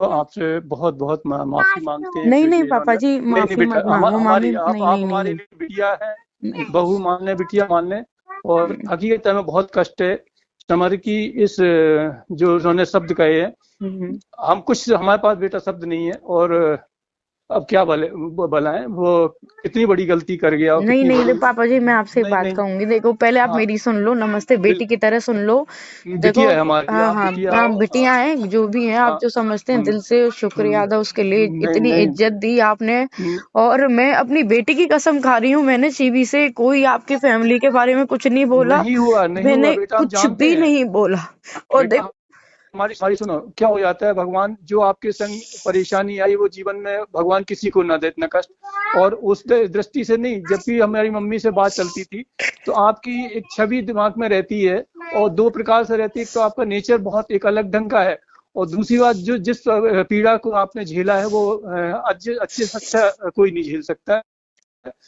आपसे बहुत बहुत माफी मांगते हैं नहीं जो नहीं ये पापा इन्होंने। जी, नहीं नहीं माफी बेटा, मत मांगो मामी, हमारी नहीं आप नहीं नहीं हमारे नहीं लिए बिटिया है, नहीं। बहू मान ले बिटिया मान ले। और हकीकत में बहुत कष्ट है समर की इस जो उन्होंने शब्द कहे हैं। हम्म। हम कुछ हमारे पास बेटा शब्द नहीं है। और अब क्या भलाएं वो कितनी बड़ी गलती कर गया और नहीं कितनी नहीं बड़ी। देखो पापा जी, मैं आपसे एक नहीं बात नहीं। कहूंगी, देखो पहले आप हाँ मेरी सुन लो, नमस्ते बेटी की तरह सुन लो। देखो, बिटिया है हमारी, हाँ आप हाँ बिटिया हाँ, हो। बिटिया है जो भी है, आप हाँ, जो समझते हैं हम्म, दिल से शुक्रिया अदा उसके लिए, नहीं इतनी नहीं। इज्जत दी आपने। हम्म, और मैं अपनी बेटी की कसम खा रही हूँ, मैंने सीवी से कोई आपकी फैमिली के बारे में कुछ नहीं बोला, नहीं हुआ नहीं हुआ मैंने बेटा, हम कुछ जानते भी हैं। नहीं बोला। और बेटा देखो, हमारी सारी सुनो, क्या हो जाता है, भगवान जो आपके संग परेशानी आई वो जीवन में भगवान किसी को ना दे इतना कष्ट। और उस दृष्टि से नहीं, जब भी हमारी मम्मी से बात चलती थी तो आपकी एक छवि दिमाग में रहती है। और दो प्रकार से रहती है, एक तो आपका नेचर बहुत एक अलग ढंग का है। और दूसरी बात, जो जिस पीड़ा को आपने झेला है वो अच्छे अच्छे से अच्छा कोई नहीं झेल सकता।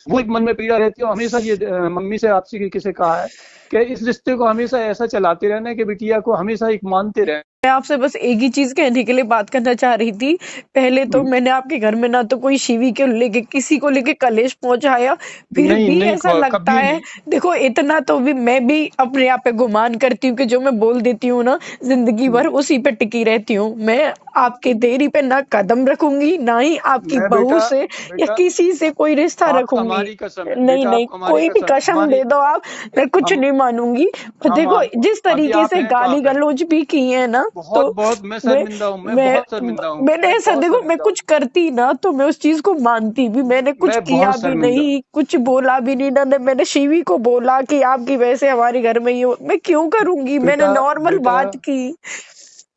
वो एक मन में पीड़ा रहती है। और हमेशा ये मम्मी से आपसे किसी कहा है कि इस रिश्ते को हमेशा ऐसा चलाते रहना है कि बिटिया को हमेशा एक मानते रहे। मैं आपसे बस एक ही चीज कहने के लिए बात करना चाह रही थी। पहले तो मैंने आपके घर में ना तो कोई शिवी के लेके किसी को लेके कलेश पहुंचाया, फिर नहीं भी नहीं, ऐसा लगता कभी है। नहीं। देखो इतना तो भी मैं भी अपने आप पे गुमान करती हूँ कि जो मैं बोल देती हूँ ना, जिंदगी भर उसी पे टिकी रहती हूँ। मैं आपके देरी पे ना कदम रखूंगी, ना ही आपकी मैं बहू बेटा, से या बेटा किसी से कोई रिश्ता आपको रखूंगी। हमारी कसम है, नहीं बेटा नहीं, आपको हमारी कोई भी कसम कसम हमारी। दे दो आप, मैं कुछ हम नहीं मानूंगी। पर हम देखो, जिस अभी तरीके आप से हैं कहाँ गाली पे? गलौज भी की है ना, बहुत तो बहुत मैं मैं शर्मिंदा हूँ, मैं मैं बहुत शर्मिंदा हूँ, मैंने मैं ऐसा, बहुत देखो मैं शर्मिंदा हूँ। कुछ करती ना तो मैं उस चीज को मानती भी, मैंने कुछ मैं किया बहुत भी शर्मिंदा। नहीं, कुछ बोला भी नहीं ना, मैंने शिवी को बोला कि आपकी वजह से हमारे घर में ये मैं क्यों करूंगी, मैंने बेटा नॉर्मल बेटा बात की।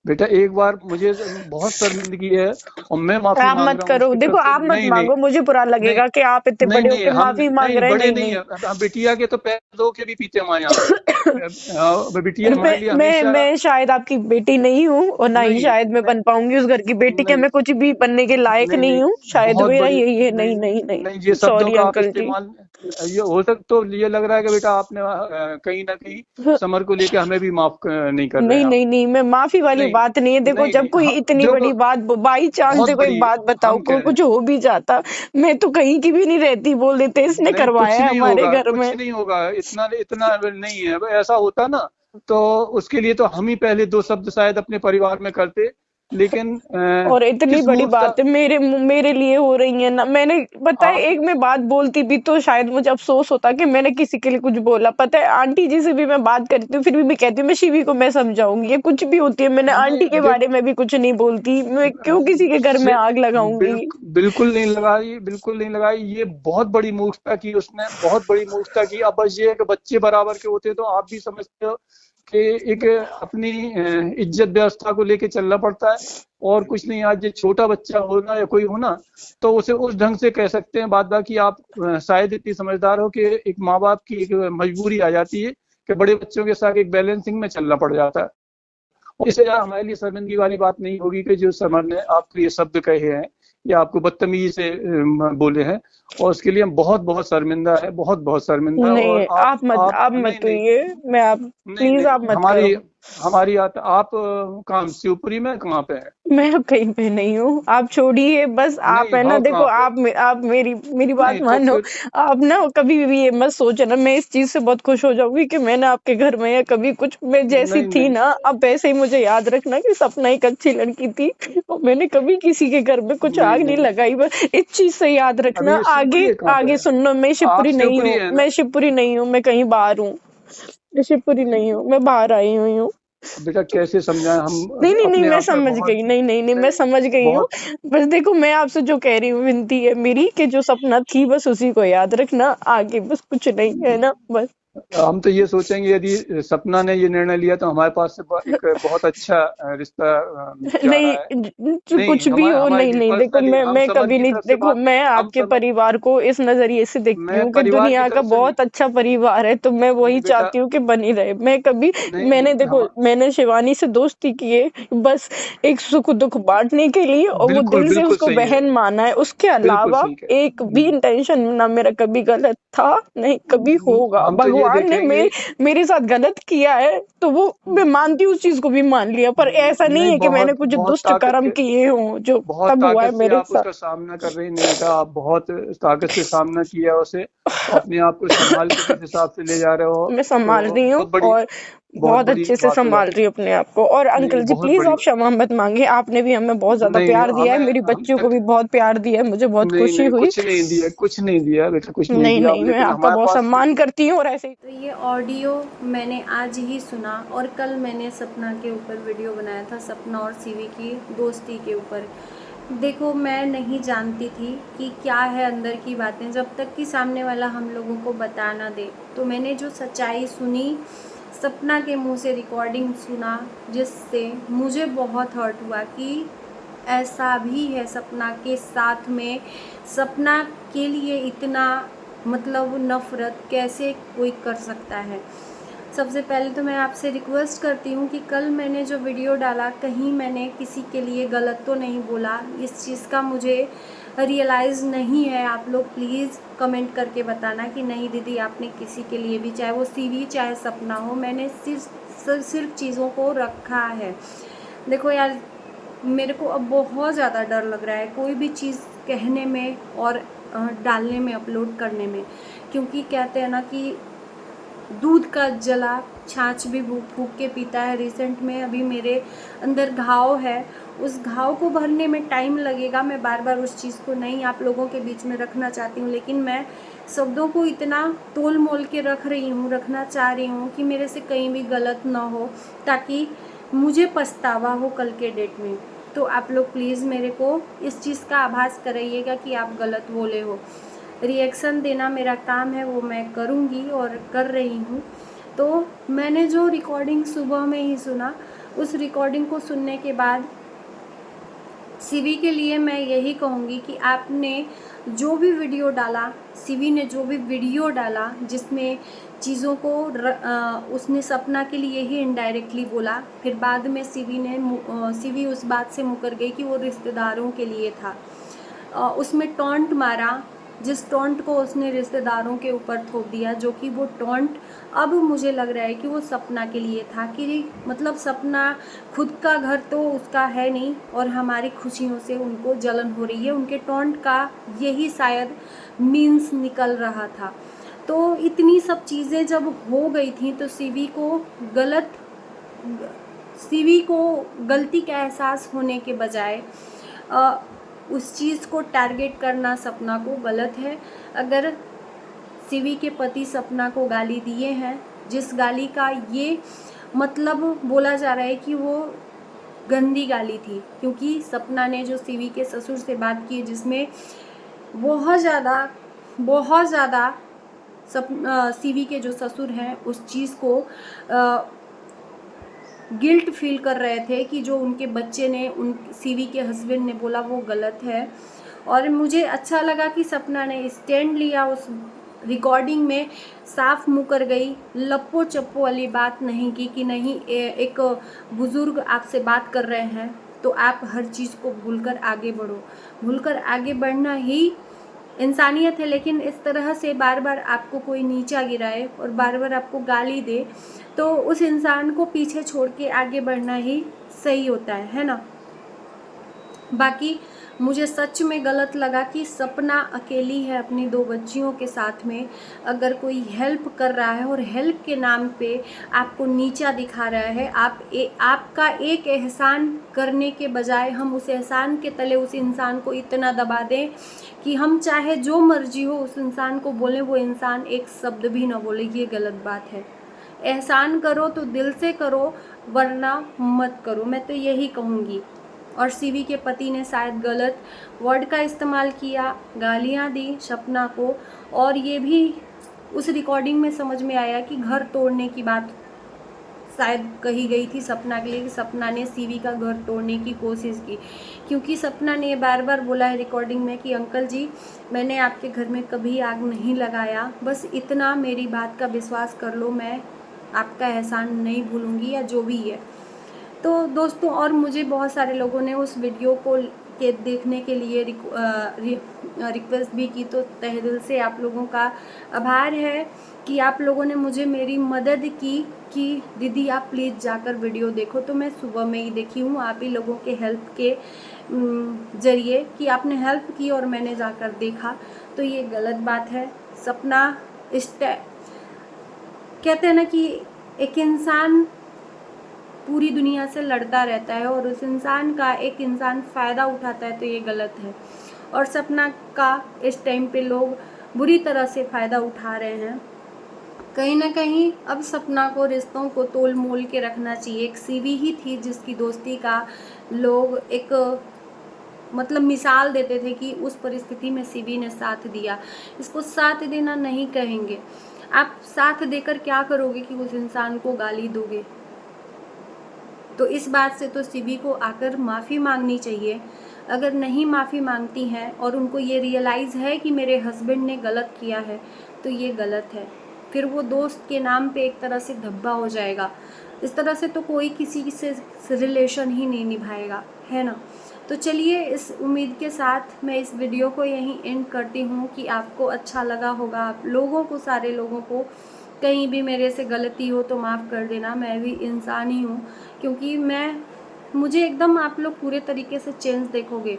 बेटा एक बार मुझे बहुत शर्मिंदगी है और मैं माफी आप मांग मत रहा हूँ करो, उसकी देखो तरफ से। आप मत नहीं नहीं मांगो, मुझे बुरा नहीं लगेगा कि आप इतने नहीं बड़े नहीं, होके हम माफी मांग नहीं रहे हैं। बड़े नहीं नहीं नहीं। है, हम बिटिया के तो पैर धो के भी पीते हमारे यहाँ पे। बिटिया और हमारे लिए हमेशा। मैं शायद आपकी बेटी नहीं हूँ, और ना ही नहीं शायद मैं नहीं बन पाऊंगी उस घर की बेटी के, नहीं मैं कुछ भी बनने के लायक नहीं नहीं नहीं, हूँ, शायद बहुत मेरा बड़ी। यही है। नहीं नहीं नहीं नहीं, नहीं, ये शब्दों सॉरी का आप अंकल जी। इस्तेमाल, ये हो सकता तो ये लग रहा है कि बेटा आपने कहीं ना कहीं समर को लेके हमें भी माफ नहीं कर रहे नहीं हैं आप। नहीं नहीं, मैं माफी वाली नहीं बात नहीं है। देखो नहीं जब नहीं, कोई हाँ इतनी देखो बड़ी बात, बाई चांस बहुत देखो एक बड़ी। बात बताओ, हम कह कोई रहे हैं, कुछ हो भी जाता, मैं तो कहीं की भी नहीं रहती, बोल देते इसने नहीं कुछ करवाया है नहीं हमारे होगा, घर कुछ में। नहीं होगा, इतना इतना नहीं है। ऐसा होता ना तो उसके लिए तो हम ही पहले दो शब्द शायद अपने परिवार में करते। लेकिन और इतनी किस बड़ी मूर्खता। बात है मेरे लिए हो रही है ना, मैंने पता है, आप एक मैं बात बोलती भी तो शायद मुझे अफसोस होता कि मैंने किसी के लिए कुछ बोला। पता है, आंटी जी से भी मैं बात करती हूँ, फिर भी मैं कहती हूँ मैं शिवी को मैं समझाऊंगी, ये कुछ भी होती है, मैंने नहीं आंटी के बारे देखो, में भी कुछ नहीं बोलती, मैं क्यों किसी के घर में से आग लगाऊंगी। बिल्कुल नहीं लगाई, बिल्कुल नहीं लगाई। ये बहुत बड़ी मूर्खता की उसने, बहुत बड़ी मूर्खता की। अब बस ये है कि बच्चे बराबर के होते तो आप भी समझते हो कि एक अपनी इज्जत व्यवस्था को लेके चलना पड़ता है। और कुछ नहीं, आज ये छोटा बच्चा होना या कोई होना तो उसे उस ढंग से कह सकते हैं। बात बाकी आप शायद इतनी समझदार हो कि एक माँ बाप की एक मजबूरी आ जाती है कि बड़े बच्चों के साथ एक बैलेंसिंग में चलना पड़ जाता है। इससे ज्यादा हमारे लिए शर्मिंदगी वाली बात नहीं होगी कि जो समर ने आपको ये शब्द कहे हैं या आपको बदतमीजी से बोले हैं। और उसके लिए हम बहुत बहुत शर्मिंदा है, बहुत बहुत शर्मिंदा। और नहीं, आप आप नहीं मत नहीं कहिए, मैं आप नहीं प्लीज नहीं, आप मत हमारी करो। हमारी आप कहाँ शिवपुरी में कहाँ पे है? मैं अब कहीं पे नहीं हूँ, आप छोड़िए बस। आप नहीं है ना, हो देखो कहाँ पे? आप मेरी मेरी बात नहीं तो मानो। फिर आप ना कभी भी ये मत सोचना, मैं इस चीज से बहुत खुश हो जाऊंगी कि मैंने आपके घर में या कभी कुछ, मैं जैसी नहीं थी नहीं ना, अब वैसे ही मुझे याद रखना कि सपना एक अच्छी लड़की थी, और मैंने कभी किसी के घर में कुछ नहीं आग नहीं नहीं। लगाई, बस इस चीज से याद रखना। अभी ये आगे शिवपुरी कहाँ पे आगे है? सुनना, मैं आप शिवपुरी नहीं शिवपुरी हूँ, है मैं ना? शिवपुरी नहीं हूँ, मैं कहीं बाहर हूँ। मैं शिवपुरी नहीं हूँ, मैं बाहर आई हुई हूँ। बेटा कैसे समझाएं हम नहीं नहीं नहीं, अपने मैं आप में समझ बहुत। गई, नहीं नहीं नहीं, मैं नहीं समझ गई हूँ। बहुत। बस देखो, मैं आपसे जो कह रही हूँ, विनती है मेरी कि जो सपना थी बस उसी को याद रखना, आगे बस कुछ नहीं है ना, बस। हम तो ये सोचेंगे यदि सपना ने ये निर्णय लिया तो हमारे पास से एक बहुत अच्छा रिश्ता जा नहीं, रहा है। नहीं कुछ भी हमारे हो, हमारे नहीं लिए नहीं, देखो पर्सनली हम मैं समर कभी की नहीं, तरफ से देखो बात। मैं हम आपके समर, परिवार को इस नजरिए से देखती मैं हूँ कि परिवार की दुनिया का तरफ से नहीं। बहुत अच्छा परिवार है, तो मैं वही नहीं बेटा, चाहती हूँ कि बनी रहे। मैं कभी, नहीं मैंने नहीं देखो, हम मैंने शिवानी से दोस्ती की है बस एक सुख दुख बांटने के लिए, और वो बिल्कुल दिल से बिल्कुल उसको सही है, बहन माना है, उसके बिल्कुल अलावा सही है। एक भी इंटेंशन ना मेरा कभी गलत था, नहीं कभी होगा। हम तो भगवान ने देखेंगे। मेरे साथ गलत किया है तो वो मैं मानती हूँ, उस चीज को भी मान लिया, पर ऐसा नहीं नहीं, है कि मैंने बहुत कुछ बहुत दुष्ट कर्म किए हों जो बहुत तब हुआ है ताकत से मेरे आप साथ। उसका सामना कर रही हैं निकिता, आप बहुत ताकत से सामना किया उसे, अपने आप को संभाल के जिस हिसाब से ले जा रहे हो, मैं संभाल तो रही हूँ और बहुत बहुत बड़ी अच्छे से बात हो संभाल जाती रही हूँ अपने आप को। और है। नहीं, अंकल जी बहुत प्लीज बड़ी आप बात। क्षमा मत मांगे, आपने भी हमें बहुत ज्यादा नहीं, प्यार दिया है, हमें मेरी हम बच्चियों को भी बहुत प्यार दिया है, मुझे बहुत नहीं, खुशी नहीं, हुई। कुछ नहीं दिया, कुछ नहीं दिया बेटा, कुछ नहीं नहीं दिया आप, नहीं, मैं लेकिन आपका हमारे बहुत पास सम्मान करती हूँ और ऐसे ही। तो ये ऑडियो मैंने आज ही सुना और कल मैंने सपना के ऊपर वीडियो बनाया था, सपना और सीवी की दोस्ती के ऊपर। देखो, मैं नहीं जानती थी कि क्या है अंदर की बातें, जब तक कि सामने वाला हम लोगों को बता ना दे। तो मैंने जो सच्चाई सुनी, सपना के मुंह से रिकॉर्डिंग सुना, जिससे मुझे बहुत हर्ट हुआ कि ऐसा भी है सपना के साथ में। सपना के लिए इतना मतलब नफ़रत कैसे कोई कर सकता है। सबसे पहले तो मैं आपसे रिक्वेस्ट करती हूँ कि कल मैंने जो वीडियो डाला, कहीं मैंने किसी के लिए गलत तो नहीं बोला, इस चीज़ का मुझे रियलाइज़ नहीं है। आप लोग प्लीज़ कमेंट करके बताना कि नहीं दीदी, आपने किसी के लिए भी, चाहे वो सीवी चाहे सपना हो, मैंने सिर्फ चीज़ों को रखा है। देखो यार, मेरे को अब बहुत ज़्यादा डर लग रहा है कोई भी चीज़ कहने में और डालने में, अपलोड करने में, क्योंकि कहते हैं ना कि दूध का जला छाछ भी फूंक के पीता है। रिसेंट में अभी मेरे अंदर घाव है, उस घाव को भरने में टाइम लगेगा। मैं बार बार उस चीज़ को नहीं आप लोगों के बीच में रखना चाहती हूँ, लेकिन मैं शब्दों को इतना तोल मोल के रखना चाह रही हूँ कि मेरे से कहीं भी गलत ना हो, ताकि मुझे पछतावा हो कल के डेट में। तो आप लोग प्लीज़ मेरे को इस चीज़ का आभास कराइएगा कि आप गलत बोले हो। रिएक्शन देना मेरा काम है, वो मैं करूँगी और कर रही हूँ। तो मैंने जो रिकॉर्डिंग सुबह में ही सुना, उस रिकॉर्डिंग को सुनने के बाद सीवी के लिए मैं यही कहूँगी कि आपने जो भी वीडियो डाला, सीवी ने जो भी वीडियो डाला जिसमें चीज़ों को उसने सपना के लिए ही इनडायरेक्टली बोला, फिर बाद में सीवी उस बात से मुकर गई कि वो रिश्तेदारों के लिए था। उसमें टॉन्ट मारा, जिस टॉन्ट को उसने रिश्तेदारों के ऊपर थोप दिया, जो कि वो टॉन्ट अब मुझे लग रहा है कि वो सपना के लिए था, कि मतलब सपना खुद का घर तो उसका है नहीं और हमारी खुशियों से उनको जलन हो रही है। उनके टॉन्ट का यही शायद मीन्स निकल रहा था। तो इतनी सब चीज़ें जब हो गई थी तो सीवी को गलती का एहसास होने के बजाय उस चीज़ को टारगेट करना सपना को गलत है। अगर सीवी के पति सपना को गाली दिए हैं, जिस गाली का ये मतलब बोला जा रहा है कि वो गंदी गाली थी, क्योंकि सपना ने जो सीवी के ससुर से बात की, जिसमें बहुत ज़्यादा सीवी के जो ससुर हैं उस चीज़ को गिल्ट फील कर रहे थे कि जो उनके बच्चे ने उन सीवी के हस्बैंड ने बोला वो गलत है। और मुझे अच्छा लगा कि सपना ने स्टैंड लिया, उस रिकॉर्डिंग में साफ मुँह कर गई, लप्पो चप्पो वाली बात नहीं की कि नहीं एक बुज़ुर्ग आपसे बात कर रहे हैं तो आप हर चीज़ को भूलकर आगे बढ़ो। भूलकर आगे बढ़ना ही इंसानियत है, लेकिन इस तरह से बार बार आपको कोई नीचा गिराए और बार बार आपको गाली दे तो उस इंसान को पीछे छोड़ के आगे बढ़ना ही सही होता है ना। बाकी मुझे सच में गलत लगा कि सपना अकेली है अपनी 2 बच्चियों के साथ में। अगर कोई हेल्प कर रहा है और हेल्प के नाम पे आपको नीचा दिखा रहा है, आपका एक एहसान करने के बजाय हम उस एहसान के तले उस इंसान को इतना दबा दें कि हम चाहे जो मर्जी हो उस इंसान को बोलें, वो इंसान एक शब्द भी ना बोले, ये गलत बात है। एहसान करो तो दिल से करो, वरना मत करो, मैं तो यही कहूँगी। और सीवी के पति ने शायद गलत वर्ड का इस्तेमाल किया, गालियाँ दी सपना को, और ये भी उस रिकॉर्डिंग में समझ में आया कि घर तोड़ने की बात शायद कही गई थी सपना के लिए, कि सपना ने सीवी का घर तोड़ने की कोशिश की, क्योंकि सपना ने बार बार बोला है रिकॉर्डिंग में कि अंकल जी, मैंने आपके घर में कभी आग नहीं लगाया, बस इतना मेरी बात का विश्वास कर लो, मैं आपका एहसान नहीं भूलूंगी, या जो भी है। तो दोस्तों, और मुझे बहुत सारे लोगों ने उस वीडियो को के देखने के लिए रिक्वेस्ट भी की, तो तहे दिल से आप लोगों का आभार है कि आप लोगों ने मुझे मेरी मदद की कि दीदी आप प्लीज़ जाकर वीडियो देखो। तो मैं सुबह में ही देखी हूँ, आप ही लोगों के हेल्प के ज़रिए कि आपने हेल्प की और मैंने जाकर देखा, तो ये गलत बात है। सपना कहते हैं ना कि एक इंसान पूरी दुनिया से लड़ता रहता है और उस इंसान का एक इंसान फ़ायदा उठाता है, तो ये गलत है। और सपना का इस टाइम पे लोग बुरी तरह से फ़ायदा उठा रहे हैं। कहीं ना कहीं अब सपना को रिश्तों को तोल मोल के रखना चाहिए। एक सीवी ही थी जिसकी दोस्ती का लोग एक मतलब मिसाल देते थे कि उस परिस्थिति में सीवी ने साथ दिया। इसको साथ देना नहीं कहेंगे, आप साथ देकर क्या करोगे कि उस इंसान को गाली दोगे। तो इस बात से तो सीवी को आकर माफ़ी मांगनी चाहिए। अगर नहीं माफ़ी मांगती हैं और उनको ये रियलाइज़ है कि मेरे हस्बैंड ने गलत किया है, तो ये गलत है। फिर वो दोस्त के नाम पे एक तरह से धब्बा हो जाएगा। इस तरह से तो कोई किसी से रिलेशन ही नहीं निभाएगा, है ना। तो चलिए, इस उम्मीद के साथ मैं इस वीडियो को यहीं एंड करती हूँ कि आपको अच्छा लगा होगा। आप लोगों को, सारे लोगों को कहीं भी मेरे से गलती हो तो माफ़ कर देना, मैं भी इंसान ही हूँ। क्योंकि मुझे एकदम आप लोग पूरे तरीके से चेंज देखोगे,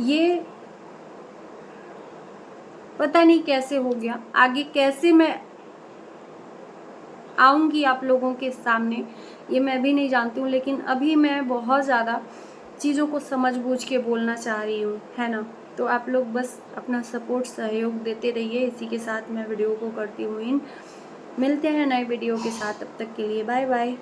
ये पता नहीं कैसे हो गया। आगे कैसे मैं आऊँगी आप लोगों के सामने, ये मैं भी नहीं जानती हूँ, लेकिन अभी मैं बहुत ज़्यादा चीज़ों को समझ बूझ के बोलना चाह रही हूँ, है ना। तो आप लोग बस अपना सपोर्ट, सहयोग देते रहिए। इसी के साथ मैं वीडियो को करती हूँ इन। मिलते हैं नए वीडियो के साथ, तब तक के लिए बाय बाय।